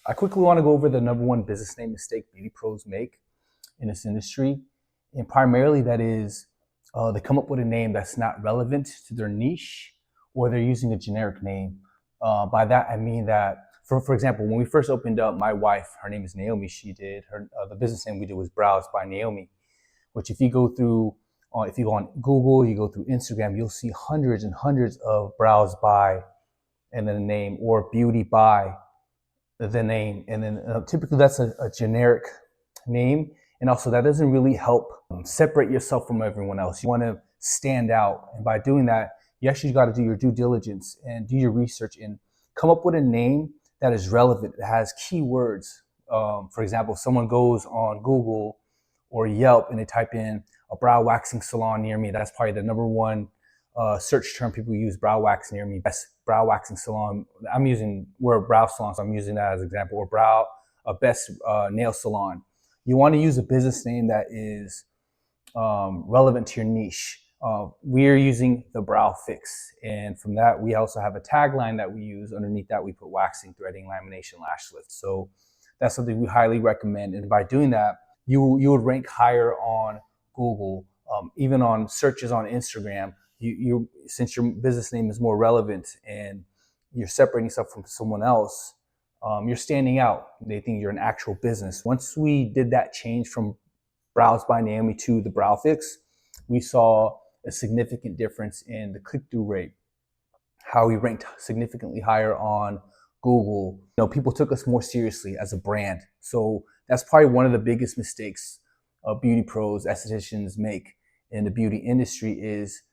I quickly want to go over the number one business name mistake beauty pros make in this industry. And primarily that is they come up with a name that's not relevant to their niche, or they're using a generic name. By that, I mean that, for example, when we first opened up, my wife, her name is Naomi, she did, the business name we did was Brows by Naomi, which if you go through, if you go on Google, you go through Instagram, you'll see hundreds and hundreds of Brows by and then a name, or Beauty by the name. And then typically that's a generic name. And also that doesn't really help separate yourself from everyone else. You want to stand out. And by doing that, you actually got to do your due diligence and do your research and come up with a name that is relevant, that has keywords. For example, if someone goes on Google or Yelp and they type in a brow waxing salon near me, that's probably the number one search term people use, brow wax near me, best brow waxing salon. We're a brow salon, so I'm using that as an example, or best nail salon. You want to use a business name that is relevant to your niche. We're using the Brow Fix, and from that we also have a tagline that we use. Underneath that we put waxing, threading, lamination, lash lift. So that's something we highly recommend, and by doing that you would rank higher on Google, even on searches on Instagram. Since your business name is more relevant and you're separating yourself from someone else, you're standing out. They think you're an actual business. Once we did that change from Brows by Naomi to the Brow Fix, we saw a significant difference in the click-through rate, how we ranked significantly higher on Google. People took us more seriously as a brand. So that's probably one of the biggest mistakes beauty pros, estheticians make in the beauty industry is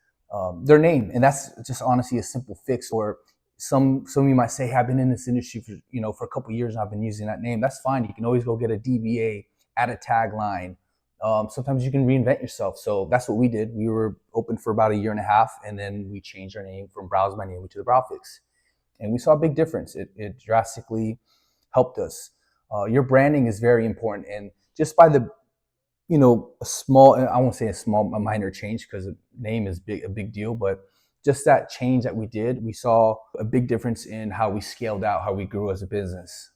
their name. And that's just honestly a simple fix. Or some of you might say, hey, I've been in this industry for a couple of years and I've been using that name. That's fine. You can always go get a DBA, add a tagline. Sometimes you can reinvent yourself. So that's what we did. We were open for about a year and a half, and then we changed our name from Brows by Naomi to the Brow Fix. And we saw a big difference. It drastically helped us. Your branding is very important. And just by a small, I won't say a minor change, because the name is a big deal, but just that change that we did, we saw a big difference in how we scaled out, how we grew as a business.